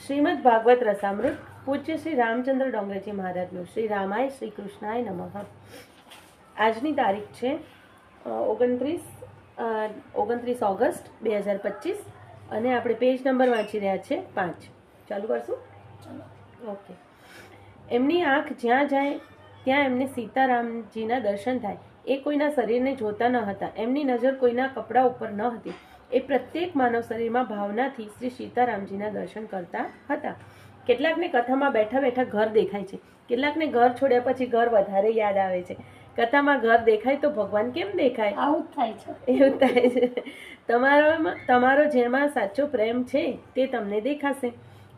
શ્રીમદ ભાગવત રસામૃત પૂજ્ય શ્રી રામચંદ્ર ડોંગરેજી મહારાજનું શ્રી રામાય શ્રી કૃષ્ણાય નમઃ. આજની તારીખ છે 29 ઓગસ્ટ 2025 અને આપણે પેજ નંબર વાંચી રહ્યા છે 5. ચાલુ કરશું. ઓકે. એમની આંખ જ્યાં જાય ત્યાં એમને સીતારામજીના દર્શન થાય. એ કોઈના શરીરને જોતા ન હતા. એમની નજર કોઈના કપડા ઉપર ન હતી. એ પ્રત્યેક માનવ શરીરમાં ભાવનાથી શ્રી સીતારામજીના દર્શન કરતા હતા. કેટલાકને કથામાં બેઠા બેઠા ઘર દેખાય છે, કેટલાકને ઘર છોડ્યા પછી ઘર વધારે યાદ આવે છે. કથામાં ઘર દેખાય તો ભગવાન કેમ દેખાય? આવું જ થાય છે. એવું થાય છે. તમારો જેમાં સાચો પ્રેમ છે તે તમને દેખાશે.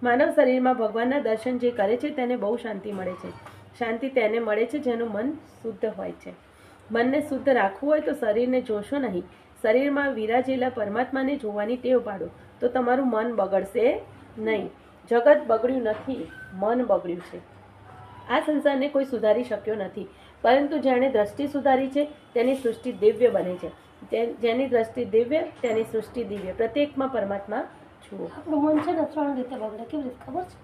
માનવ શરીરમાં ભગવાનના દર્શન જે કરે છે તેને બહુ શાંતિ મળે છે. શાંતિ તેને મળે છે જેનું મન શુદ્ધ હોય છે. મનને શુદ્ધ રાખવું હોય તો શરીરને જોશો નહીં. શરીરમાં વિરાજેલા પરમાત્માને જોવાની ટેવ પાડો તો તમારું મન બગડશે નહીં. જગત બગડ્યું નથી, મન બગડ્યું છે. આ સંસારને કોઈ સુધારી શક્યો નથી, પરંતુ જેણે દ્રષ્ટિ સુધારી છે તેની સૃષ્ટિ દિવ્ય બને છે. જેની દ્રષ્ટિ દિવ્ય તેની સૃષ્ટિ દિવ્ય. પ્રત્યેકમાં પરમાત્મા જુઓ. આપણું મન છે ને 3 રીતે બગડે. કેવી રીતે ખબર છે?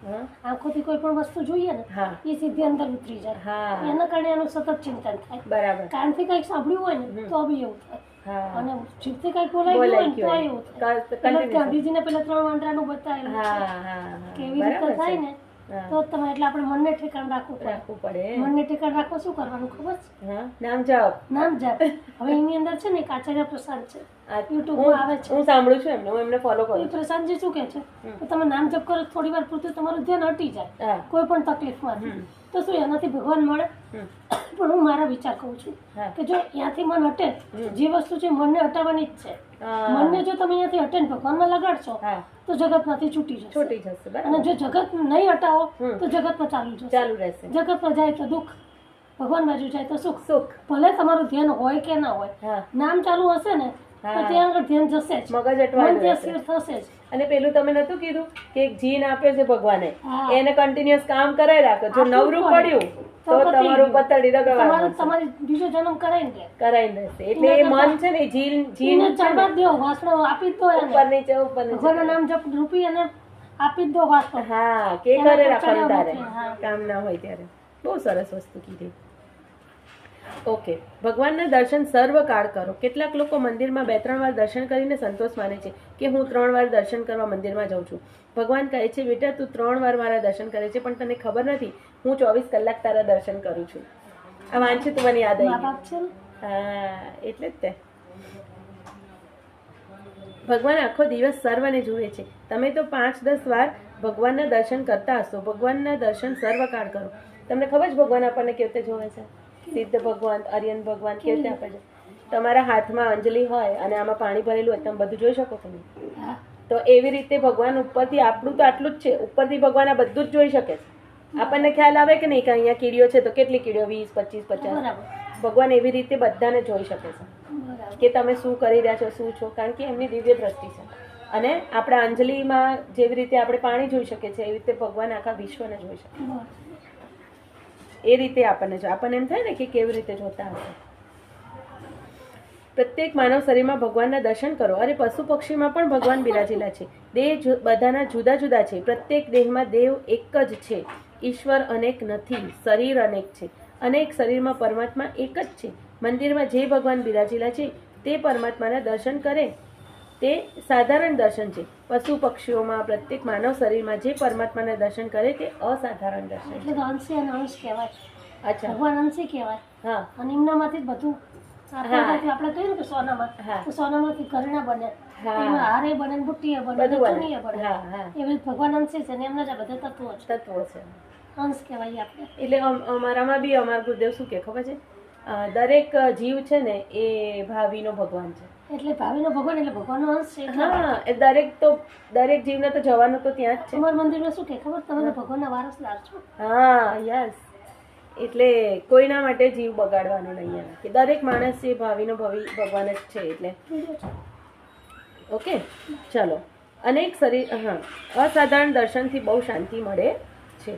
આંખોથી કોઈ પણ વસ્તુ જોઈએ ને એ સીધી અંદર ઉતરી જાય. એના કારણે એનું સતત ચિંતન થાય. બરાબર. કાનથી કંઈક સાંભળ્યું હોય ને તો બી એવું થાય. અને જીભથી કંઈક બોલાઈ ગયું હોય તો એવું થાય. ગાંધીજીને પેલા 3 વાંદરાનું બતાવેલું છે કેવી રીતે થાય ને તો તમે એટલે આપણે મનને ઠેકાણ રાખવું પડે. મનને ઠેકાણ રાખવા શું કરવાનું ખબર છે? નામ જાપ. હવે એની અંદર છે ને એક આચાર્ય પ્રસાદ છે, યુટ્યુબમાં આવે છે. હું સાંભળું છું એમને, હું એમને ફોલો કરું. એ પ્રસાદજી શું કહે છે કે તમે નામ જપ કરો થોડી વાર પૂરતું તમારું ધ્યાન હટી જાય કોઈ પણ તકલીફમાંથી. તો શું એનાથી ભગવાન મળે? પણ હું મારા વિચાર કહું છું કે જો ત્યાંથી મન હટે, જે વસ્તુ છે મનને હટાવવાની જ છે. મનને જો તમે અહીંયાથી હટે ને ભગવાનમાં લગાડશો તો જગતમાંથી છૂટી જશે. અને જો જગત નહીં હટાવો તો જગતમાં ચાલુ રહેશે. જગતમાં જાય તો દુઃખ, ભગવાન બાજુ જાય તો સુખ. ભલે તમારું ધ્યાન હોય કે ના હોય, નામ ચાલુ હશે ને તો ત્યાં આગળ ધ્યાન જશે જ, મગજ અટવાઈ સ્થિર થશે જ. અને પેલું તમે નતું કીધું કે એક જીન આપ્યો છે ભગવાને, એને કન્ટિન્યુઅસ કામ કરાવી રાખો. જો નવરું પડ્યું તો તમારું પતડી રગડવાનું, તમારી બીજો જન્મ કરાઈને રહેશે. એટલે એ મન છે ને જીન ચડવા દો, વાસણો આપી દો, ઉપર નીચે ભગવાનનું નામ જપ રૂપી અને આપી દો વાસણો. હા, કે કરે રાખવાનું તારે કામ ના હોય ત્યારે. બહુ સરસ વસ્તુ કીધી. ઓકે. ભગવાનના દર્શન સર્વકાળ કરો. કેટલાક લોકો મંદિરમાં 2-3 વાર દર્શન કરીને સંતોષ માને છે કે હું 3 વાર દર્શન કરવા મંદિરમાં જાઉં છું. ભગવાન કહે છે બેટા તું 3 વાર મારા દર્શન કરે છે પણ તને ખબર નથી હું 24 કલાક તારા દર્શન કરું છું. આ વાંચે તો મને યાદ આવી ગયું. હા, એટલે જ તે. ભગવાન આખો દિવસ સર્વને જુએ છે. તમે તો 5-10 વાર ભગવાનના દર્શન કરતા હશો. ભગવાનના દર્શન સર્વકાળ કરો. તમને ખબર છે ભગવાન આપણને કેવી રીતે જોવે છે? સિદ્ધ ભગવાન, આર્યન ભગવાન કેવી રીતે આપે છે? તમારા હાથમાં અંજલિ હોય અને આમાં પાણી ભરેલું હોય, તમે બધું જોઈ શકો છો ને? તો એવી રીતે ભગવાન ઉપરથી આપણું તો આટલું જ છે, ઉપરથી ભગવાન આ બધું જ જોઈ શકે છે. આપણને ખ્યાલ આવે કે નહીં કે અહીંયા કીડીઓ છે તો કેટલી કીડીઓ? 20, 25, 50. ભગવાન એવી રીતે બધાને જોઈ શકે છે કે તમે શું કરી રહ્યા છો, શું છો, કારણ કે એમની દિવ્ય દ્રષ્ટિ છે. અને આપણા અંજલિમાં જેવી રીતે આપણે પાણી જોઈ શકીએ છીએ એવી રીતે ભગવાન આખા વિશ્વને જોઈ શકે. એ રીતે આપણને એમ થાય ને કે કેવી રીતે જોતા હશે. પ્રત્યેક માનવ શરીરમાં ભગવાનના દર્શન કરો. અરે પશુ પક્ષીમાં પણ ભગવાન બિરાજેલા છે. દેહ બધાના જુદા જુદા છે. પ્રત્યેક દેહમાં દેવ એક જ છે. ઈશ્વર અનેક નથી, શરીર અનેક છે. અનેક શરીરમાં પરમાત્મા એક જ છે. મંદિરમાં જે ભગવાન બિરાજેલા છે તે પરમાત્માના દર્શન કરે તે સાધારણ દર્શન છે. પશુ પક્ષીઓમાં પ્રત્યેક માનવ શરીરમાં જે પરમાત્માના દર્શન કરે તે અસાધારણ દર્શન છે. એટલે અંશી અને અંશ કહેવાય. અચ્છા, ભગવાન અંશી કહેવાય. હા. અને એમનામાંથી જ બધું આપણે કહીએ ને કે સોનામાં, તો સોનામાંથી ઘરેણા બને, હારે બને, બુટ્ટીએ બને, ચૂનીએ બને. એવી ભગવાન અંશી છે ને એમના જ બધા તત્વો છે. અંશ કહેવાય આપણે. એટલે અમારામાં બી અમારા ગુરુદેવ શું કે ખબર છે? દરેક જીવ છે ને એ ભાવિનો ભગવાન છે. એટલે ભાવિનો ભગવાન એટલે ભગવાનનો અંશ છે. હા, એ દરેક જીવને તો જવાનું તો ત્યાં જ છે. અમારા મંદિરમાં શું કે ખબર, તમે ભગવાનના વારસદાર છો. હા, યસ. એટલે કોઈના માટે જીવ બગાડવાનો નહીં એમ કે દરેક માણસ એ ભાવિનો ભગવાન જ છે. એટલે ઓકે, ચલો. અનેક શરીર અસાધારણ દર્શનથી બહુ શાંતિ મળે છે.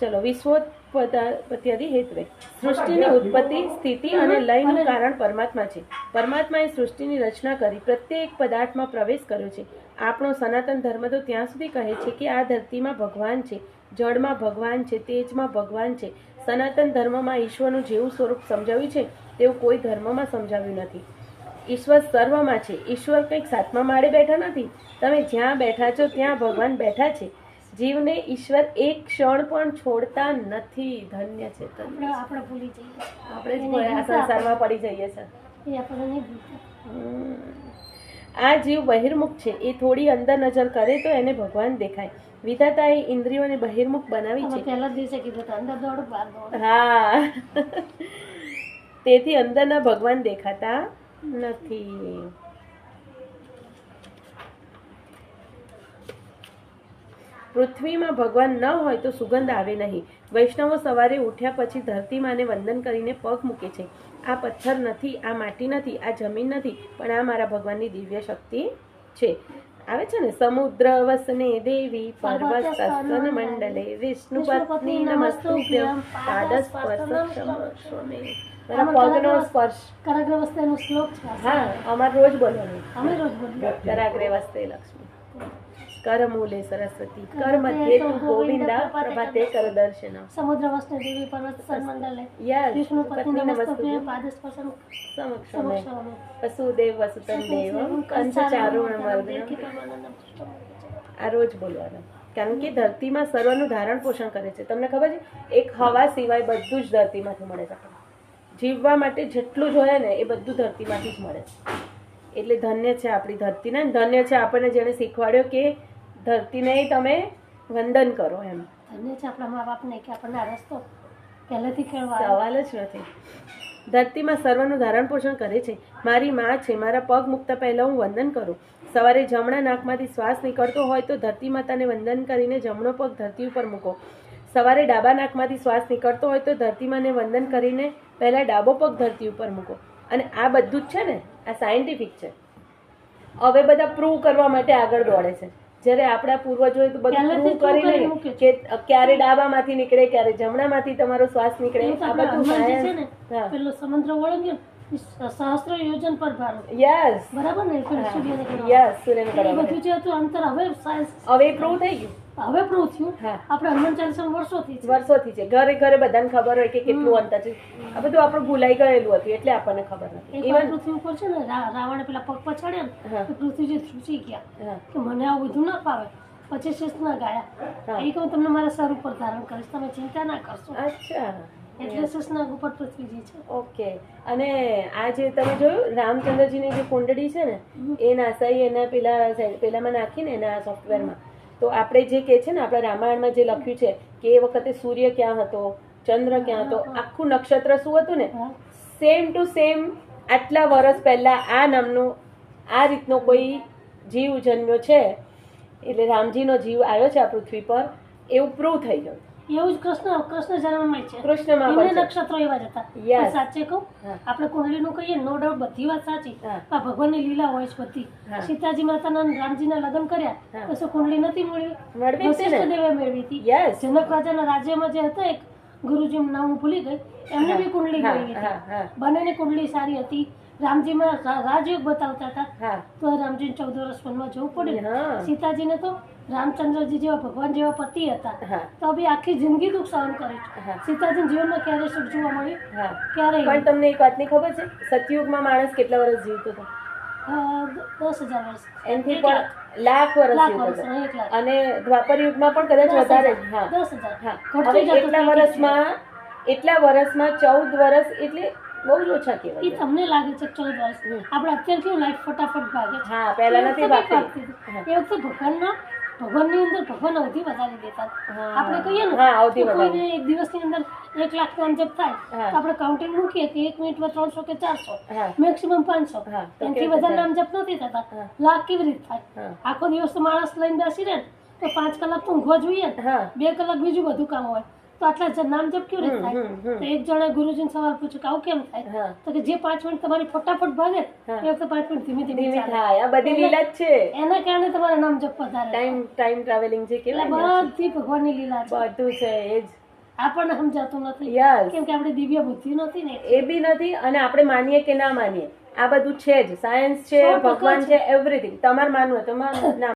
ચલો. વિશ્વોત્પત્તિ હેત્વે. સૃષ્ટિની ઉત્પત્તિ, સ્થિતિ અને લયનું કારણ પરમાત્મા છે. પરમાત્માએ સૃષ્ટિની રચના કરી પ્રત્યેક પદાર્થમાં પ્રવેશ કર્યો છે આપણો સનાતન ધર્મ તો ત્યાં સુધી કહે છે કે આ ધરતીમાં ભગવાન છે, જળમાં ભગવાન છે, તેજમાં ભગવાન છે. સનાતન ધર્મમાં ઈશ્વરનું જેવું સ્વરૂપ સમજાવ્યું છે તેવું કોઈ ધર્મમાં સમજાવ્યું નથી. ઈશ્વર સર્વમાં છે. ઈશ્વર કંઈક સાતમા માળે બેઠા નથી. તમે જ્યાં બેઠા છો ત્યાં ભગવાન બેઠા છે. જીવને ઈશ્વર એક ક્ષણ પણ છોડતા નથી. ધન્ય છે. આપણે ભૂલી જઈએ, આપણે જ આ સંસારમાં પડી જઈએ છીએ. એ આપણે નહીં ભૂલતા. આ જીવ બહિર્મુખ છે. એ થોડી અંદર નજર કરે તો એને ભગવાન દેખાય. વિધાતાએ ઇન્દ્રિયોને બહિર્મુખ બનાવી છે. પહેલા દિવસે કીધું હતું, અંદર દોડ બહાર દોડ. હા, તેથી અંદરના ભગવાન દેખાતા નથી. પૃથ્વીમાં ભગવાન ન હોય તો સુગંધ આવે નહીં. વૈષ્ણવો સવારે ઉઠ્યા પછી ધરતી માને વંદન કરીને પગ મૂકે છે. આ પથ્થર નથી, આ માટી નથી, આ જમીન નથી, પણ આ મારા ભગવાનની દિવ્ય શક્તિ છે. આવે છે ને, સમુદ્ર વસને દેવી પર્વત સસ્તન મંડલે વિષ્ણુ પત્ની નમસ્તુભ્યમ પાદસ્પર્શમે. પગનો સ્પર્શ કરાગ્ર વસ્તુનો શ્લોક છે. હા, અમાર રોજ બોલવાનું. અમે રોજ બોલીએ. કરાગ્રે વસ્તે લક્ષ્મી, કરમૂલે સરસ્વતી, કર મધ્યે તુ ગોવિંદા, પ્રભાતે કર દર્શન. સમુદ્ર વસને દેવી પર્વત સસ્તન મંડલે યસ, વિષ્ણુ પત્ની નમસ્તુભ્યમ નમસ્તુભ્યમ પાદસ્પર્શમ સમક્ષમે વસુદેવ વસુતં દેવં કંસચારુણ મર્દનમ. આ રોજ બોલવાનું, કારણ કે ધરતીમાં સર્વનું ધારણ પોષણ કરે છે. તમને ખબર છે, એક હવા સિવાય બધું જ ધરતીમાંથી મળે છે. જીવવા માટે જેટલું જોઈએ ને એ બધું ધરતીમાંથી જ મળે છે. એટલે ધન્ય છે આપણી ધરતીને, ધન્ય છે આપણને જેણે શીખવાડ્યો કે ધરતીને તમે વંદન કરો. એમ ધન્ય છે આપણા મા બાપને કે આપણને આ રસ્તો પહેલેથી કેળવા. સવાલ જ નથી. ધરતીમાં સર્વનું ધારણ પોષણ કરે છે. મારી માં છે. મારા પગ મૂકતા પહેલા હું વંદન કરું. સવારે જમણા નાકમાંથી શ્વાસ નીકળતો હોય તો ધરતી માતાને વંદન કરીને જમણો પગ ધરતી ઉપર મૂકો. સવારે ડાબા નાકમાંથી શ્વાસ નીકળતો હોય તો ધરતી માને વંદન કરીને પહેલા ડાબો પગ ધરતી ઉપર મૂકો. અને આ બધું જ છે ને, આ સાયન્ટિફિક છે. હવે બધા પ્રૂવ કરવા માટે આગળ દોડે છે. જ્યારે આપણા પૂર્વજોએ તો બધું પ્રૂવ કરી નહીં કે ક્યારે ડાબામાંથી નીકળે, ક્યારે જમણામાંથી તમારો શ્વાસ નીકળે. આ બધું સાયન્સ. પેલો સમુદ્ર વળગ્યો સહસ્ત્ર યોજન પર ભારત. યસ, બરાબર ને, પેલું સૂર્યને કીધું. યસ, સૂર્યને એ કરાવે. બધું જે હતું અંતર હવે સાયન્સ હવે પ્રૂવ થઈ ગયું. હવે પ્રૂવ થયું. હા, આપણે હનુમાન ચાલીસા વર્ષોથી છે. વર્ષોથી છે. ઘરે ઘરે બધાને ખબર હોય કે કેટલું અંતર છે. આ બધું આપણું ભૂલાઈ ગયેલું હતું એટલે આપણને ખબર નથી. એક વાર પૃથ્વી ઉપર છે ને રાવણે પેલા પગ પછાડ્યા ને તો પૃથ્વીજી ધ્રુજી ગયા કે મને આવું બધું ના ફાવે. પછી શેષના ગાયા એ કહું તમને મારા સર ઉપર ધારણ કરીશ, તમે ચિંતા ના કરશો. અચ્છા, એટલે શેષનાગ ઉપર પૃથ્વીજી છે. ઓકે. અને આ જે તમે જોયું રામચંદ્રજીની જે કુંડળી છે ને એ નાસાઈ એના પેલામાં નાખીને એના સોફ્ટવેરમાં, તો આપણે જે કે છે ને આપણા રામાયણમાં જે લખ્યું છે કે એ વખતે સૂર્ય ક્યાં હતો, ચંદ્ર ક્યાં હતો, આખું નક્ષત્ર શું હતું ને, સેમ ટુ સેમ આટલા વર્ષ પહેલા આ નામનું આ રીતનો કોઈ જીવ જન્મ્યો છે. એટલે રામજીનો જીવ આવ્યો છે આ પૃથ્વી પર એવું પ્રૂવ થઈ ગયું. એવું જ કૃષ્ણ જન્મમાં છે. કૃષ્ણમાં એમને પણ નક્ષત્રો એવા જ હતા. Yes. પણ સાચે કહું, આપણે કુંડલીનું કહીએ નો ડાઉટ બધી વાત સાચી. આ ભગવાનની લીલા હોય છે બધી. સીતાજી માતાના અને રામજીના લગ્ન કર્યા તો શું કુંડલી નથી મળવી? વશિષ્ઠ દેવે મેળવી હતી. યસ, જનક રાજાના રાજ્યમાં જે હતા એક ગુરુજી નામ ભૂલી ગઈ, એમને બી કુંડલી મેળવી હતી. બંનેની કુંડલી સારી હતી. રામજીમાં રાજયોગ બતાવતા હતા તો રામજીને 14 વર્ષ વનમાં જવું પડ્યું. સીતાજીને તો રામચંદ્રજી જેવા ભગવાન જેવા પતિ હતા તો બી આખી જિંદગી દુઃખ સહન કરે છે. સીતાજીના જીવનમાં ક્યારે સુખ જોવા મળ્યું? ક્યારે. પણ તમને એક વાતની ખબર છે, સતયુગમાં માણસ કેટલા વર્ષ જીવતો હતો? 10,000 વર્ષ. એનાથી પણ લાખ વર્ષ જીવતો હતો. અને દ્વાપર યુગમાં પણ કદાચ વધારે જ. હા, 10,000. હવે એટલા વર્ષમાં 14 વર્ષ એટલે બહુ જ ઓછા કહેવાય. એ તમને લાગે છે 14 વર્ષ. આપણે અત્યારે કેવું લાઈફ ફટાફટ ભાગે છે. હા, પહેલા નથી ભાગતી. એ વખતે ભગવાનની અંદર ભગવાન અવધિ વધારી દેતા. આપણે કહીએ ને કોઈને એક દિવસની અંદર 1 લાખ નો અંજપ થાય તો આપણે કાઉન્ટિંગ મૂકીએ કે 1 મિનિટમાં 300 કે 400, મેક્સિમમ 500. એનાથી વધારે અંજપ નથી થતા. લાખ કેવી રીતે થાય? આખો દિવસ તો માણસ લઈને બેસી રહે તો 5 કલાક તો ઊંઘવા જોઈએ, 2 કલાક બીજું બધું કામ હોય. તો આટલા નામ જપ કેવી રીતે થાય? તો એક જણે ગુરુજીને સવાલ પૂછ્યો કે આવું કેમ થાય? તો કે જે 5 મિનિટ તમારી ફટાફટ ભાગે એ વખતે 5 મિનિટ ધીમે ધીમે થાય. આ બધી લીલા જ છે. એના કારણે તમારા નામ જપ વધારે. ટાઈમ ટ્રાવેલિંગ જે કહેવાય બધી ભગવાનની લીલા છે. બધું છે એ જ. આપણને સમજાતું નથી કેમ કે આપણી દિવ્ય બુદ્ધિ નથી ને. એ બી નથી અને આપણે માનીએ કે ના માનીએ આ બધું છે જ, સાયન્સ છે, 100% ભગવાન છે, એવરીથિંગ. તમારે માનવું હોય તો માનો, ના